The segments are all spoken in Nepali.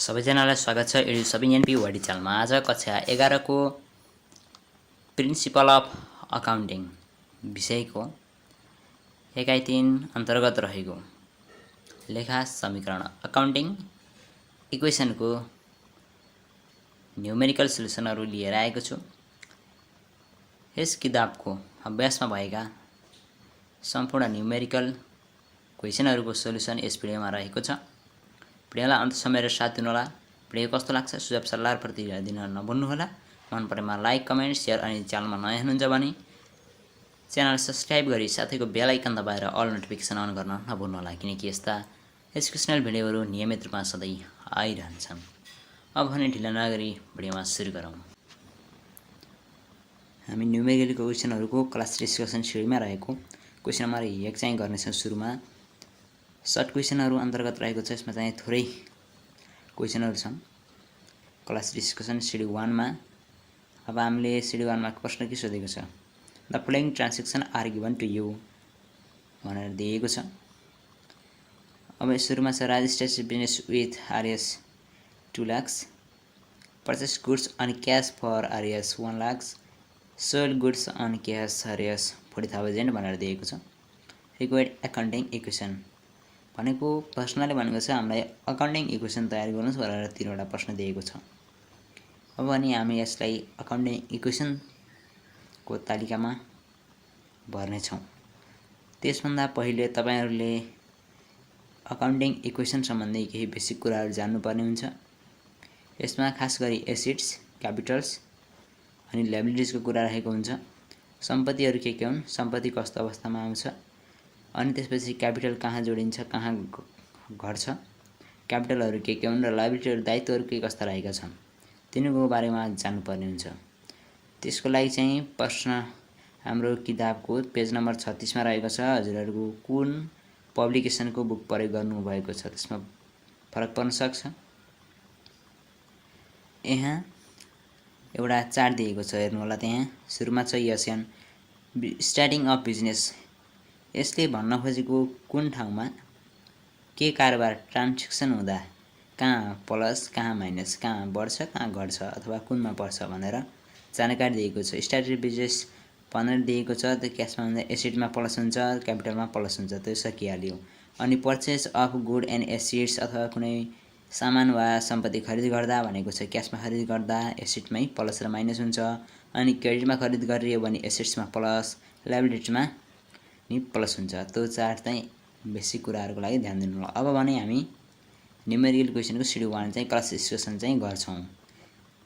सबैजनालाई स्वागत छ एडु सबै एनपी वाडी च्यानलमा। आज कक्षा 11 को प्रिन्सिपल अफ अकाउन्टिङ विषयको एकाइ 3 अन्तर्गत रहेको लेखा समीकरण अकाउन्टिङ इक्वेसनको न्युमेरिकल सोलुसनहरू लिएर आएको छु। यस किताबको अभ्यासमा भएका सम्पूर्ण न्युमेरिकल क्वेसनहरूको सोलुसन यस भिडियोमा रहेको छ। भिडियोलाई अन्तसम्म हेरेर साथ दिनुहोला। भिडियो कस्तो लाग्छ सुझाव सल्लाह र प्रतिक्रिया दिन नभुल्नुहोला। मन परेमा लाइक कमेन्ट सेयर अनि च्यानलमा नयाँ हुनुहुन्छ भने च्यानल सब्स्क्राइब गरी साथैको बेल आइकन दबाएर अल नोटिफिकेसन अन गर्न नभुल्नुहोला, किनकि यस्ता एजुकेसनल भिडियोहरू नियमित रूपमा सधैँ आइरहन्छन्। अब भने ढिला नगरी भिडियोमा सुरु गरौँ। हामी न्युमेरिकल क्वेसनहरूको क्लास डिस्कसन सिडीमा रहेको क्वेसन नम्बर 1 चाहिँ गर्नेछौँ। सुरुमा सर्ट क्वेसनहरू अन्तर्गत रहेको छ। यसमा चाहिँ थोरै क्वेसनहरू छन् क्लास डिस्कसन सिडी 1 मा। अब हामीले सिडी 1 मा प्रश्न के सोधेको छ, the following transaction are given to you भनेर दिएको छ। अब सुरुमा छ registered business with RS 2 lakh, purchase goods on cash for RS 1 lakh, sold goods on cash RS 40,000 भनेर दिएको छ। रिक्वायर्ड अकाउन्टिङ इक्वेसन भनेको प्रश्नले भनेको छ हामीलाई अकाउन्टिङ इक्वेसन तयार गर्नुहोस् भनेर 3 वटा प्रश्न दिएको छ। अब अनि हामी यसलाई अकाउन्टिङ इक्वेसनको तालिकामा भर्ने छौँ। त्यसभन्दा पहिले तपाईहरुले अकाउन्टिङ इक्वेसन सम्बन्धी केही बेसिक कुराहरू जान्नुपर्ने हुन्छ। यसमा खास गरी एसेट्स, क्यापिटल्स अनि लायबिलिटिजको कुरा रहेको हुन्छ। सम्पत्तिहरू के हुन्, सम्पत्ति कस्तो अवस्थामा आउँछ, अनि त्यसपछि क्यापिटल कहाँ जोडिन्छ, कहाँ घट्छ, क्यापिटलहरू के हुन् र लायबिलिटीहरू दायित्वहरू के कस्ता रहेका छन्, तिनीहरूको बारेमा जान्नुपर्ने हुन्छ। त्यसको लागि चाहिँ प्रश्न हाम्रो किताबको पेज नम्बर 36 मा रहेको छ। हजुरहरूको कुन पब्लिकेसनको बुक प्रयोग गर्नुभएको छ त्यसमा फरक पर्न सक्छ। यहाँ एउटा चार्ट दिएको छ, हेर्नु होला। त्यहाँ सुरुमा छ एसएन स्टार्टिङ अफ बिजनेस। यसले भन्न खोजेको कुन ठाउँमा के कारोबार ट्रान्ज्याक्सन हुँदा कहाँ प्लस कहाँ माइनस, कहाँ बढ्छ कहाँ घट्छ अथवा कुनमा पर्छ भनेर जानकारी दिएको छ। स्टार्टेड बिजनेस भनेर दिएको छ। त्यो क्याशमा हुँदा एसेटमा प्लस हुन्छ, क्यापिटलमा प्लस हुन्छ, त्यो सकिहाल्यो। अनि purchase of good and assets अथवा कुनै सामान वा सम्पत्ति खरिद गर्दा भनेको छ क्याशमा खरिद गर्दा एसेटमै प्लस र माइनस हुन्छ। अनि क्रेडिटमा खरिद गरियो भने एसेट्समा प्लस, लायबिलिटीमा नि प्लस हुन्छ। त्यो चार्ट चाहिँ बेसिक कुराहरूको लागि ध्यान दिनु होला। अब भने हामी न्युमेरिकल क्वेसनको सिडी 1 चाहिँ क्लास डिस्कसन चाहिँ गर्छौँ।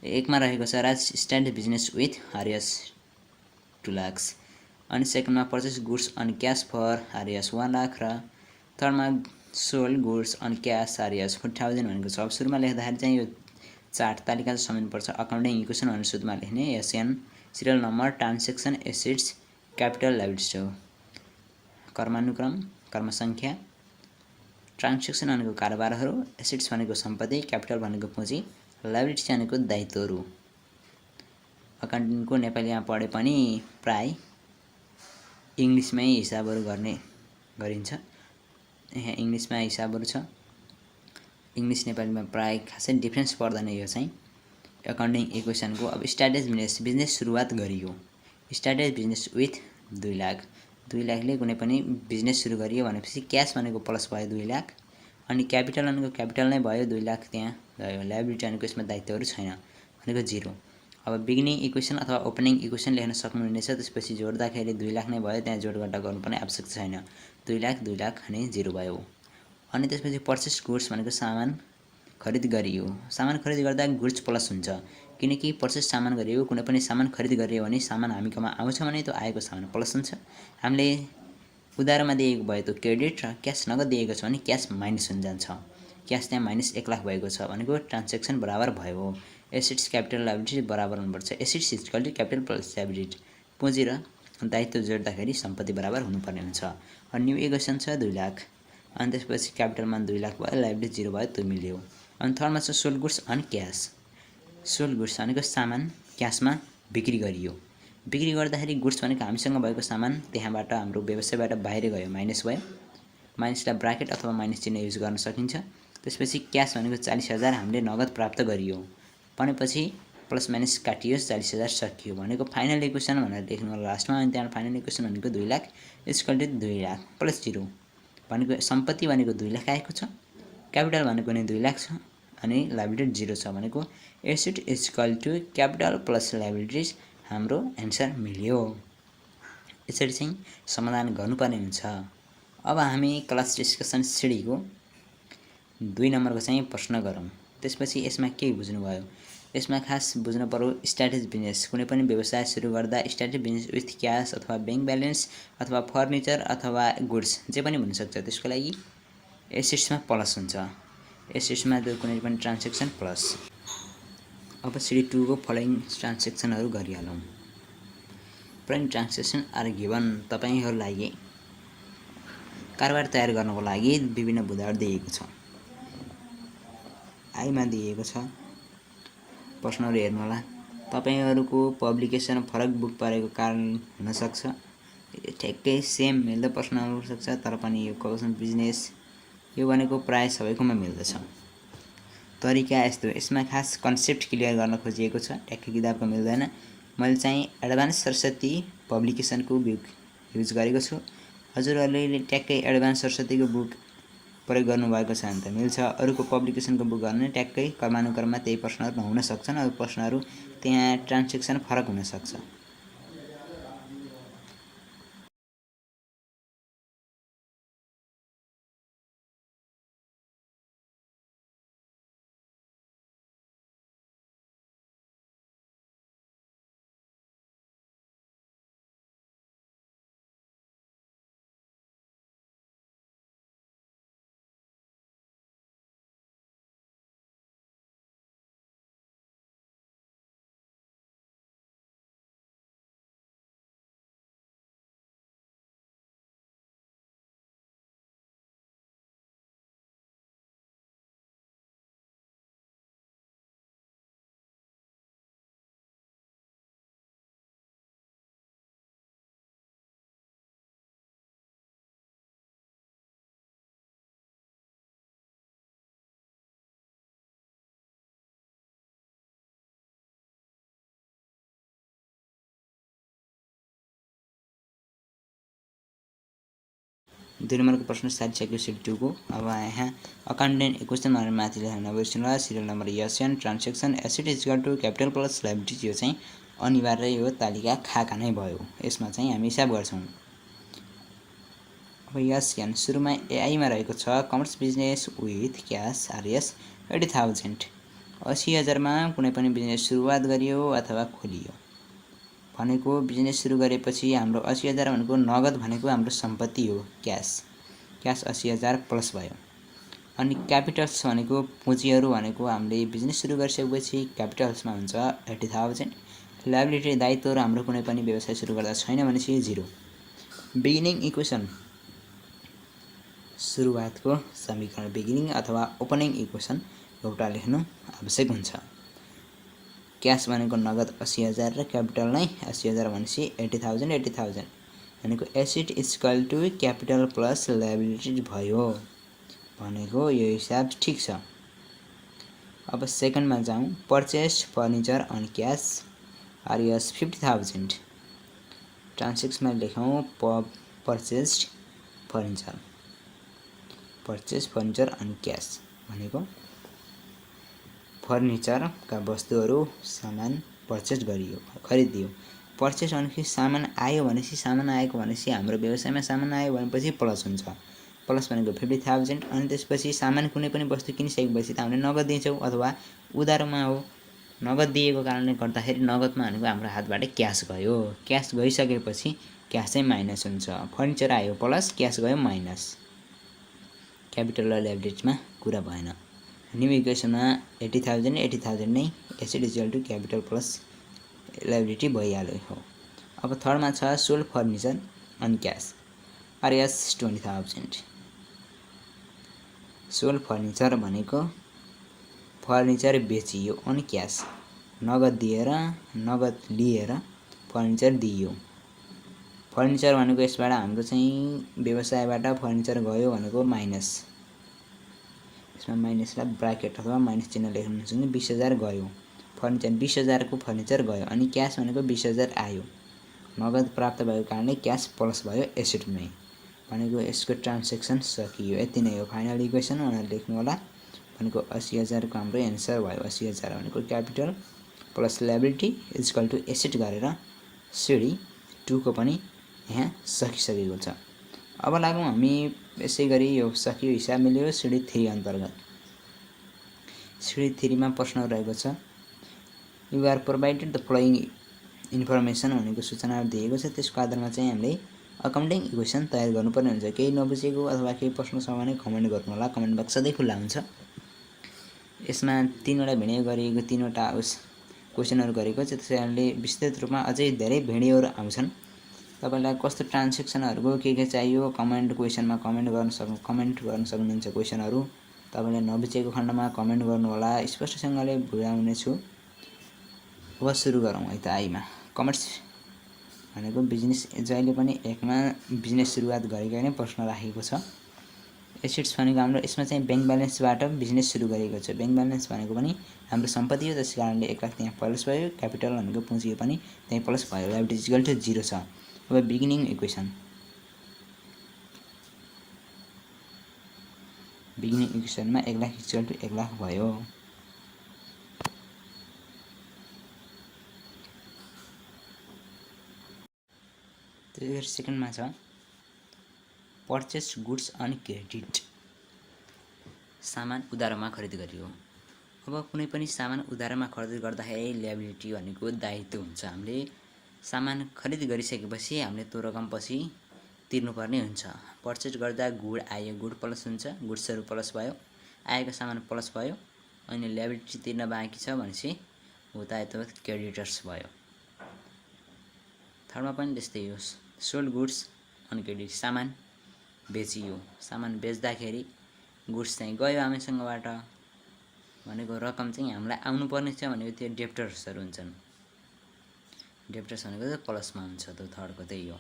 1 मा रहेको छ start business with RS 2 lakh, अनि सेकेन्डमा purchase goods on cash for RS 1 lakh र थर्डमा sold goods on cash RS 40,000 भनेको छ। अब सुरुमा लेख्दाखेरि चाहिँ यो चार्ट तालिका समिनुपर्छ। अकाउन्टिङ इक्वेसन भनेर सुरुमा लेख्ने SN, serial number, transaction, assets, capital, liabilities हो। कर्मानुक्रम, कर्मसङ्ख्या, ट्रान्ज्याक्सन भनेको कारोबारहरू, एसेट्स भनेको सम्पत्ति, क्यापिटल भनेको पुँजी, लायबिलिटिज भनेको दायित्वहरू। अकाउन्टिङको नेपालीमा पढे पनि प्राय इङ्ग्लिसमै हिसाबहरू गर्ने गरिन्छ। यहाँ इङ्ग्लिसमा हिसाबहरू छ, इङ्ग्लिस नेपालीमा प्राय खासै डिफ्रेन्स पर्दैन। यो चाहिँ अकाउन्टिङ इक्वेसनको। अब स्टार्टेड बिजनेस सुरुवात गरियो। स्टार्टेड बिजनेस विथ 2 लाख, 2 लाखले कुनै पनि बिजनेस सुरु गरियो भनेपछि क्याश भनेको प्लस भयो 2 लाख, अनि क्यापिटल भनेको क्यापिटल नै भयो 2 लाख त्यहाँ गयो। लायबिलिटी भनेको यसमा दायित्वहरू छैन भनेको 0। अब बिगिनिङ इक्वेसन अथवा ओपनिङ इक्वेसन लेख्न सक्नुहुनेछ। त्यसपछि जोड्दाखेरि 2 लाख नै भयो, त्यहाँ जोडघटा गर्नुपर्ने आवश्यकता छैन। 2 लाख अनि 0 भयो। अनि त्यसपछि पर्चेस गुड्स भनेको सामान खरिद गरियो। सामान खरिद गर्दा गुड्स प्लस हुन्छ, किनकि पर्चेस सामान गरियो, कुनै पनि सामान खरिद गरियो भने सामान हामीकोमा आउँछ भने त्यो आएको सामान प्लस हुन्छ। हामीले उधारमा दिएको भयो त्यो क्रेडिट र क्याश नगद दिएको छ भने क्याश माइनस हुन जान्छ। क्याश त्यहाँ माइनस 1 लाख भएको छ भनेको ट्रान्ज्याक्सन बराबर भयो। एसेट्स, क्यापिटल, लायबिलिटी बराबर हुनुपर्छ। Assets equal to capital plus liability, पुँजी र दायित्व जोड्दाखेरि सम्पत्ति बराबर हुनुपर्ने हुन्छ। अनि न्यू इक्वेसन छ 2 लाख, अनि त्यसपछि क्यापिटलमा 2 लाख भयो, लायबिलिटी 0 भयो, त्यो मिल्यो। अनि थर्डमा छ sold goods on cash. Sold goods भनेको सामान क्याशमा बिक्री गरियो। बिक्री गर्दाखेरि गुड्स भनेको हामीसँग भएको सामान त्यहाँबाट हाम्रो व्यवसायबाट बाहिर गयो, माइनस भयो। माइनसलाई ब्राकेट अथवा माइनस चिन्ह युज गर्न सकिन्छ। त्यसपछि क्यास भनेको 40,000 हामीले नगद प्राप्त गरियो भनेपछि प्लस माइनस काटियो 40,000 सकियो भनेको फाइनल इक्वेसन भनेर लेख्नु होला लास्टमा। अनि त्यहाँ फाइनल इक्वेसन भनेको 2 lakh equal to 2 lakh plus 0 भनेको सम्पत्ति भनेको 2 लाख आएको छ, क्यापिटल भनेको नि 2 लाख छ अनि लायबिलिटी 0 छ भनेको asset equal to capital plus liabilities हाम्रो एन्सर मिल्यो। यसरी चाहिँ समाधान गर्नुपर्ने हुन्छ। अब हामी क्लास डिस्कसन सिडीको 2 नम्बरको चाहिँ प्रश्न गरौँ। त्यसपछि यसमा के बुझ्नुभयो? यसमा खास बुझ्नु पर्यो स्ट्याटिक बिजनेस। कुनै पनि व्यवसाय सुरु गर्दा स्ट्याटिक बिजनेस विथ क्यास अथवा ब्याङ्क ब्यालेन्स अथवा फर्निचर अथवा गुड्स जे पनि हुनसक्छ, त्यसको लागि एसेट्समा प्लस हुन्छ। एसेट्समा कुनै पनि ट्रान्ज्याक्सन प्लस। अब सिडी 2 को फलोइङ ट्रान्ज्याक्सनहरू गरिहालौँ। Following transaction are given. तपाईहरुलाई कारोबार तयार गर्नको लागि विभिन्न बुँदाहरु दिएको छ। आइमा दिएको छ। प्रश्नहरु हेर्नु होला। तपाईहरुको पब्लिकेसन फरक बुक परेको कारण हुन सक्छ। ठ्याक्कै सेम मिल्दो प्रश्न हुन सक्छ, तर पनि यो क्वेसन बिजनेस यो भनेको प्राय सबैकोमा मिल्दछ। तरिका यस्तो, यसमा खास कन्सेप्ट क्लियर गर्न खोजिएको छ, ठ्याक्कै किताबको मिल्दैन। मैले चाहिँ एडभान्स सरस्वती पब्लिकेसनको बुक युज गरेको छु। हजुरहरूले ट्याक्कै एडभान्स सरस्वतीको बुक प्रयोग गर्नुभएको छ भने त मिल्छ। अरूको पब्लिकेसनको बुक गर्ने ट्याक्कै क्रमानुक्रममा त्यही प्रश्नहरू नहुन सक्छन्। अरू प्रश्नहरू त्यहाँ ट्रान्ज्याक्सन फरक हुन सक्छ। दुई नम्बरको प्रश्न सारिसक्यो सिडी 2 को। अब यहाँ अकाउन्टेन्ट इक्वेसन भनेर माथि लेख्न नबिर्सिनुहोला। Serial number SN transaction asset is equal to capital plus liabilities. यो चाहिँ अनिवार्य यो तालिका खाका नै भयो। यसमा चाहिँ हामी हिसाब गर्छौँ। अब एसएन सुरुमा एआईमा रहेको छ commerce business with cash RS 80,000। 80,000 मा कुनै पनि बिजनेस सुरुवात गरियो अथवा खोलियो भनेको बिजनेस सुरु गरेपछि हाम्रो 80,000 भनेको नगद भनेको हाम्रो सम्पत्ति हो, क्यास 80,000 प्लस भयो। अनि क्यापिटल्स भनेको पुँजीहरू भनेको हामीले बिजनेस सुरु गरिसकेपछि क्यापिटल्समा हुन्छ 80,000। लायबिलिटी दायित्वहरू हाम्रो कुनै पनि व्यवसाय सुरु गर्दा छैन भनेपछि 0। बिगिनिङ इक्वेसन सुरुवातको समीकरण बिगिनिङ अथवा ओपनिङ इक्वेसन एउटा लेख्नु आवश्यक हुन्छ। क्यास भनेको नगद 80,000 र क्यापिटल नै 80,000 भनेपछि 80,000 भनेको asset equal to capital plus liabilities भयो भनेको यो हिसाब ठीक छ। अब सेकेन्डमा जाउँ। Purchase furniture on cash RS 50,000। ट्रान्ज्याक्सनमा लेखौँ पर्चेस्ड फर्निचर अन क्यास भनेको फर्निचरका वस्तुहरू सामान पर्चेस गरियो, खरिदियो। पर्चेस भनेपछि सामान आयो भनेपछि सामान आएको भनेपछि हाम्रो व्यवसायमा सामान आयो भनेपछि प्लस हुन्छ। प्लस भनेको 50,000। अनि त्यसपछि सामान कुनै पनि वस्तु किनिसकेपछि त हामीले नगद दिन्छौँ अथवा उधारोमा हो। नगद दिएको कारणले गर्दाखेरि नगदमा भनेको हाम्रो हातबाट क्यास गयो। क्यास गइसकेपछि क्यास चाहिँ माइनस हुन्छ। फर्निचर आयो प्लस, क्यास गयो माइनस। क्यापिटल र लायबिलिटीमा कुरा भएन। न्यू इक्वेसनमा 80,000 नै asset equal to capital plus liability भइहाल्यो हो। अब थर्डमा छ sold furniture on cash RS 20,000। Sold furniture भनेको फर्निचर बेचियो अन क्यास, नगद लिएर फर्निचर दिइयो। फर्निचर भनेको यसबाट हाम्रो चाहिँ व्यवसायबाट फर्निचर गयो भनेको माइनस। यसमा माइनसलाई ब्राकेट अथवा माइनस चिन्ह लेख्नुहुन्छ भने 20,000 गयो, फर्निचर 20,000 को फर्निचर गयो, अनि क्यास भनेको 20,000 आयो, नगद प्राप्त भएको कारणले क्यास प्लस भयो एसेटमै, भनेको यसको ट्रान्ज्याक्सन सकियो। यति नै हो फाइनल इक्वेसन भनेर लेख्नु होला। भनेको 80,000 को हाम्रो एन्सर भयो। 80,000 भनेको capital plus liability equal to asset गरेर सिडी 2 को पनि यहाँ सकिसकेको छ। अब लागौँ हामी यसै गरी यो सकियो, हिसाब मिल्यो सिडी 3 अन्तर्गत। सिडी 3 मा प्रश्न रहेको छ, you are provided the following information भनेको सूचनाहरू दिएको छ, त्यसको आधारमा चाहिँ हामीले अकाउन्टिङ इक्वेसन तयार गर्नुपर्ने हुन्छ। केही नबुझेको अथवा केही प्रश्न छ भने कमेन्ट गर्नु होला, कमेन्ट बक्स सधैँ खुल्ला हुन्छ। यसमा 3वटा भिडियो गरिएको, 3वटा क्वेसनहरू गरेको छ, त्यस कारणले विस्तृत रूपमा अझै धेरै भिडियोहरू आउँछन्। तपाईलाई कस्तो ट्रान्ज्याक्सनहरूको के चाहियो कमेन्ट क्वेसनमा कमेन्ट गर्न सक्नुहुन्छ। क्वेसनहरू तपाईले नबुझेको खण्डमा कमेन्ट गर्नु होला, स्पष्टसँगले बुझाउने छु। अब सुरु गरौँ है त। आइमा कमर्स भनेको बिजनेस, जहिले पनि 1 मा बिजनेस सुरुवात गरेको नै प्रश्न राखेको छ। एसेट्स भनेको हाम्रो यसमा चाहिँ ब्याङ्क ब्यालेन्सबाट बिजनेस सुरु गरेको छ। ब्याङ्क ब्यालेन्स भनेको पनि हाम्रो सम्पत्ति हो, त्यस कारणले 1 लाख त्यहाँ प्लस भयो, क्यापिटल भनेको पुँजी पनि त्यही प्लस भयो, लायबिलिटी इक्वल टु 0 छ। अब बिगिनिङ इक्वेसन, बिगिनिङ इक्वेसनमा 1 लाख इक्वल टु 1 लाख भयो। त्यसैगरी सेकेन्डमा छ पर्चेस गुड्स अन क्रेडिट, सामान उधारोमा खरिद गरियो। अब कुनै पनि सामान उधारोमा खरिद गर्दाखेरि लायबिलिटी भनेको दायित्व हुन्छ। हामीले सामान खरिद गरिसकेपछि हामीले त्यो रकम पछि तिर्नुपर्ने हुन्छ। पर्चेस गर्दा गुड आयो, गुड प्लस हुन्छ, गुड्सहरू प्लस भयो, आएको सामान प्लस भयो, अनि लायबिलिटी तिर्न बाँकी छ भनेपछि दायित्व क्रेडिटर्स भयो। थर्डमा पनि त्यस्तै हो, सोल्ड गुड्स अन क्रेडिट, सामान बेचियो, सामान बेच्दाखेरि गुड्स चाहिँ गयो हामीसँगबाट, भनेको रकम चाहिँ हामीलाई आउनुपर्ने छ भनेको त्यो डेप्टर्सहरू हुन्छन्। डेप्टर्स भनेको चाहिँ प्लसमा हुन्छ, त्यो थर्डको त्यही हो।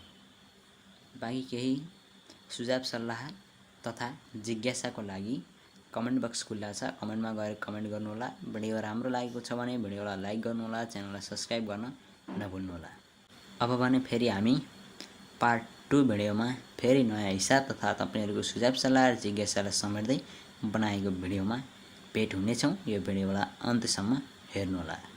बाँकी केही सुझाव सल्लाह तथा जिज्ञासाको लागि कमेन्ट बक्स खुल्ला छ, कमेन्टमा गएर कमेन्ट गर्नु होला। भिडियो राम्रो लागेको छ भने भिडियोलाई लाइक गर्नु होला, च्यानललाई सब्स्क्राइब गर्न नभुल्नु होला। अब भने फेरि हामी पार्ट 2 भिडियोमा फेरि नयाँ हिसाब तथा तपाईहरुको सुझाव सल्लाह र जिज्ञासालाई समेट्दै बनाएको भिडियोमा भेट हुनेछौँ। यो भिडियोलाई अन्त्यसम्म हेर्नु होला।